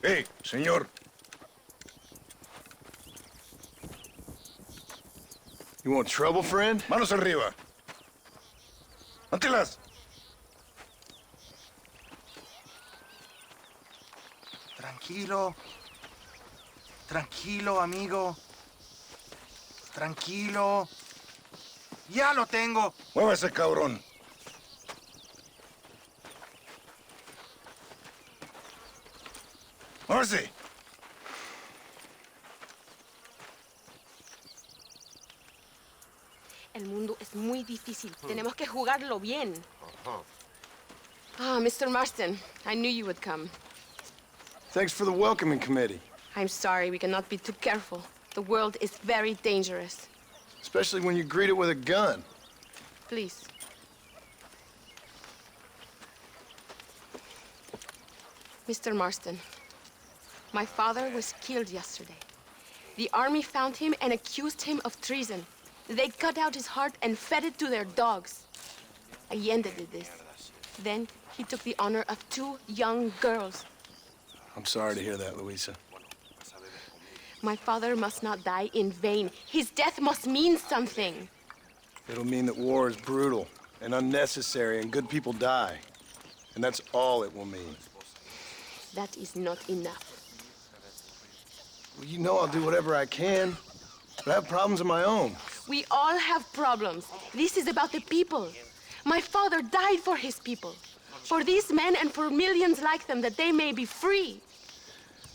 Hey, señor. You want trouble, friend? Manos arriba. Antelas. Tranquilo. Tranquilo, amigo. Tranquilo. ¡Ya lo tengo! Muévase, cabrón. Muévase. El mundo es muy difícil. Tenemos que jugarlo bien. Ah, Mr. Marston, I knew you would come. Thanks for the welcoming committee. I'm sorry, we cannot be too careful. The world is very dangerous. Especially when you greet it with a gun. Please. Mr. Marston, my father was killed yesterday. The army found him and accused him of treason. They cut out his heart and fed it to their dogs. Allende did this. Then he took the honor of 2 young girls. I'm sorry to hear that, Luisa. My father must not die in vain. His death must mean something. It'll mean that war is brutal and unnecessary and good people die. And that's all it will mean. That is not enough. Well, you know I'll do whatever I can, but I have problems of my own. We all have problems. This is about the people. My father died for his people. For these men and for millions like them, that they may be free.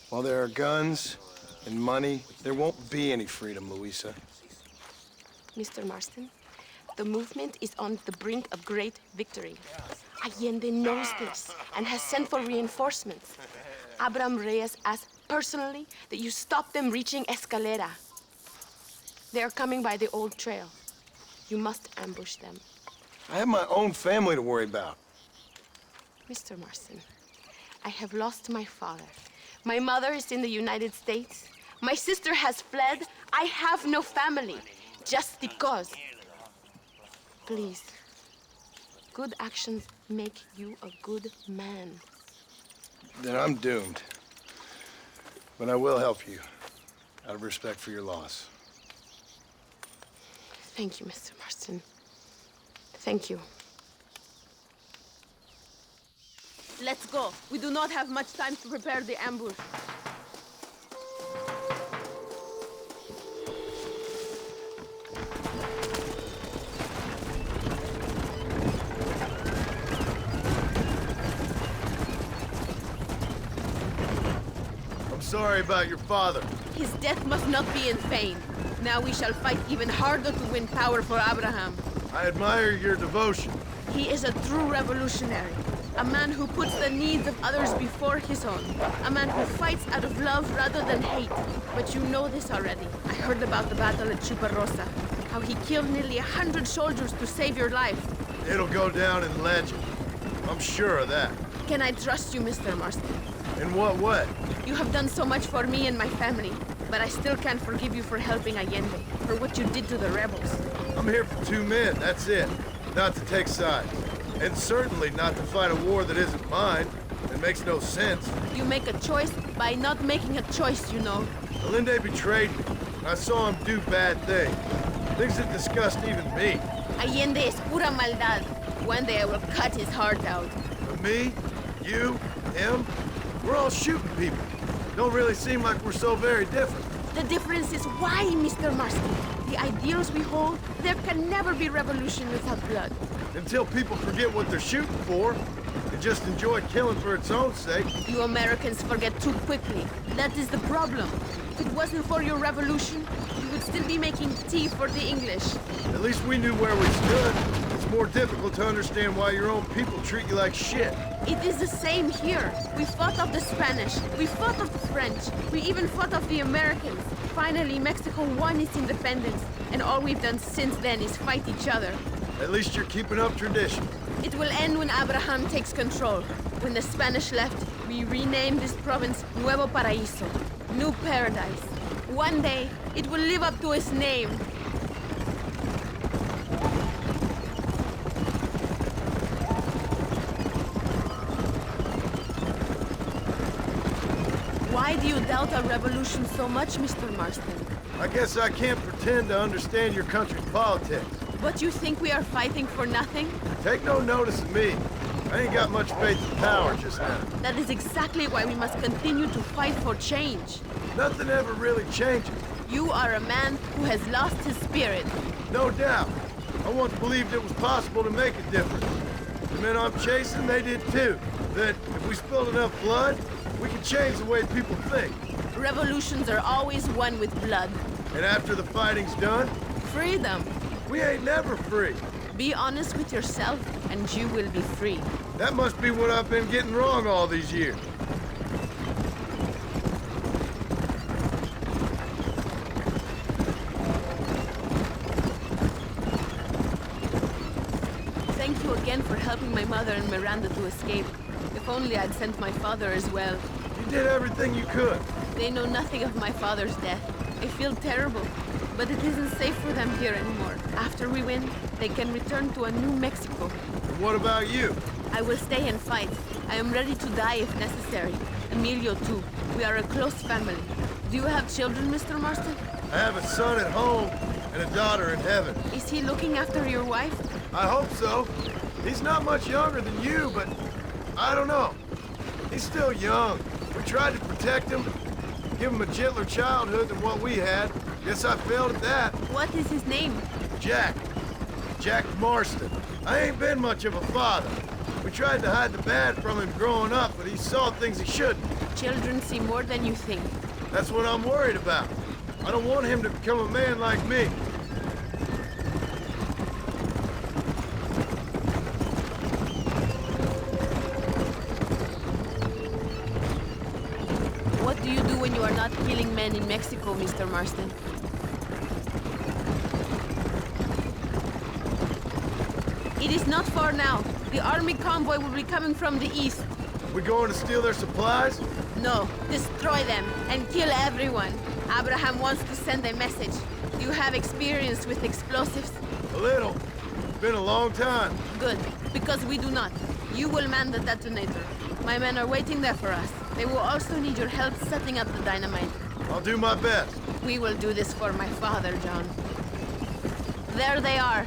While there are guns and money, there won't be any freedom, Luisa. Mr. Marston, the movement is on the brink of great victory. Allende knows this and has sent for reinforcements. Abraham Reyes asked personally that you stop them reaching Escalera. They are coming by the old trail. You must ambush them. I have my own family to worry about. Mr. Marston, I have lost my father. My mother is in the United States. My sister has fled. I have no family. Just because. Please. Good actions make you a good man. Then I'm doomed. But I will help you, out of respect for your loss. Thank you, Mr. Marston. Thank you. Let's go. We do not have much time to prepare the ambush. I'm sorry about your father. His death must not be in vain. Now we shall fight even harder to win power for Abraham. I admire your devotion. He is a true revolutionary. A man who puts the needs of others before his own. A man who fights out of love rather than hate. But you know this already. I heard about the battle at Chuparosa. How he killed nearly 100 soldiers to save your life. It'll go down in legend. I'm sure of that. Can I trust you, Mr. Marston? In what way? You have done so much for me and my family. But I still can't forgive you for helping Allende. For what you did to the rebels. I'm here for 2 men, that's it. Not to take sides. And certainly not to fight a war that isn't mine. It makes no sense. You make a choice by not making a choice, you know. Allende betrayed me. I saw him do bad things. Things that disgust even me. Allende es pura maldad. One day I will cut his heart out. But me, you, him, we're all shooting people. Don't really seem like we're so very different. The difference is why, Mr. Marston. The ideals we hold, there can never be revolution without blood. Until people forget what they're shooting for, and just enjoy killing for its own sake. You Americans forget too quickly. That is the problem. If it wasn't for your revolution, you would still be making tea for the English. At least we knew where we stood. It's more difficult to understand why your own people treat you like shit. It is the same here. We fought off the Spanish. We fought off the French. We even fought off the Americans. Finally, Mexico won its independence. And all we've done since then is fight each other. At least you're keeping up tradition. It will end when Abraham takes control. When the Spanish left, we renamed this province Nuevo Paraíso, New Paradise. One day, it will live up to its name. Why do you doubt our revolution so much, Mr. Marston? I guess I can't pretend to understand your country's politics. But you think we are fighting for nothing? Take no notice of me. I ain't got much faith in power just now. That is exactly why we must continue to fight for change. Nothing ever really changes. You are a man who has lost his spirit. No doubt. I once believed it was possible to make a difference. The men I'm chasing, they did too. That if we spilled enough blood, we could change the way people think. Revolutions are always won with blood. And after the fighting's done, Freedom. we ain't never free. Be honest with yourself, and you will be free. That must be what I've been getting wrong all these years. Thank you again for helping my mother and Miranda to escape. If only I'd sent my father as well. You did everything you could. They know nothing of my father's death. I feel terrible, but it isn't safe for them here anymore. After we win, they can return to a new Mexico. And what about you? I will stay and fight. I am ready to die if necessary. Emilio too. We are a close family. Do you have children, Mr. Marston? I have a son at home and a daughter in heaven. Is he looking after your wife? I hope so. He's not much younger than you, but I don't know. He's still young. We tried to protect him, give him a gentler childhood than what we had. Guess I failed at that. What is his name? Jack. Jack Marston. I ain't been much of a father. We tried to hide the bad from him growing up, but he saw things he shouldn't. Children see more than you think. That's what I'm worried about. I don't want him to become a man like me. What do you do when you are not killing men in Mexico, Mr. Marston? It is not far now. The army convoy will be coming from the east. We going to steal their supplies? No, destroy them and kill everyone. Abraham wants to send a message. Do you have experience with explosives? A little. It's been a long time. Good, because we do not. You will man the detonator. My men are waiting there for us. They will also need your help setting up the dynamite. I'll do my best. We will do this for my father, John. There they are.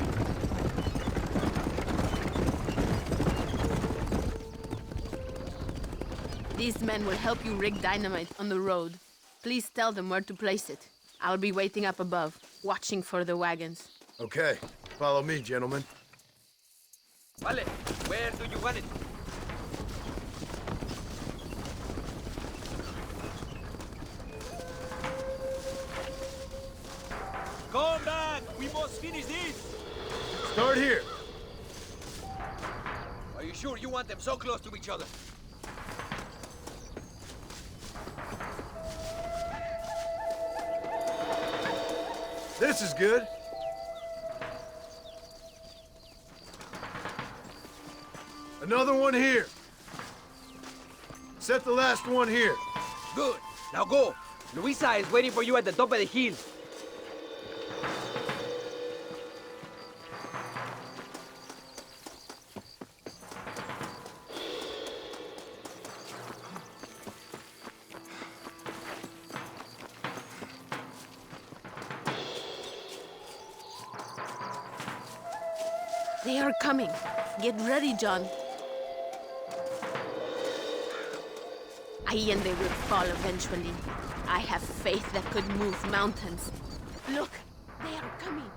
These men will help you rig dynamite on the road. Please tell them where to place it. I'll be waiting up above, watching for the wagons. Okay. Follow me, gentlemen. Vale, where do you want it? Come back! We must finish this! Start here. Are you sure you want them so close to each other? This is good. Another one here. Set the last one here. Good. Now go. Luisa is waiting for you at the top of the hill. They are coming. Get ready, John. And they will fall eventually. I have faith that could move mountains. Look, they are coming.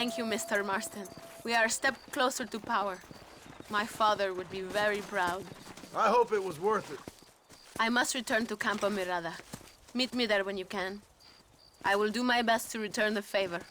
Thank you, Mr. Marston. We are a step closer to power. My father would be very proud. I hope it was worth it. I must return to Campo Mirada. Meet me there when you can. I will do my best to return the favor.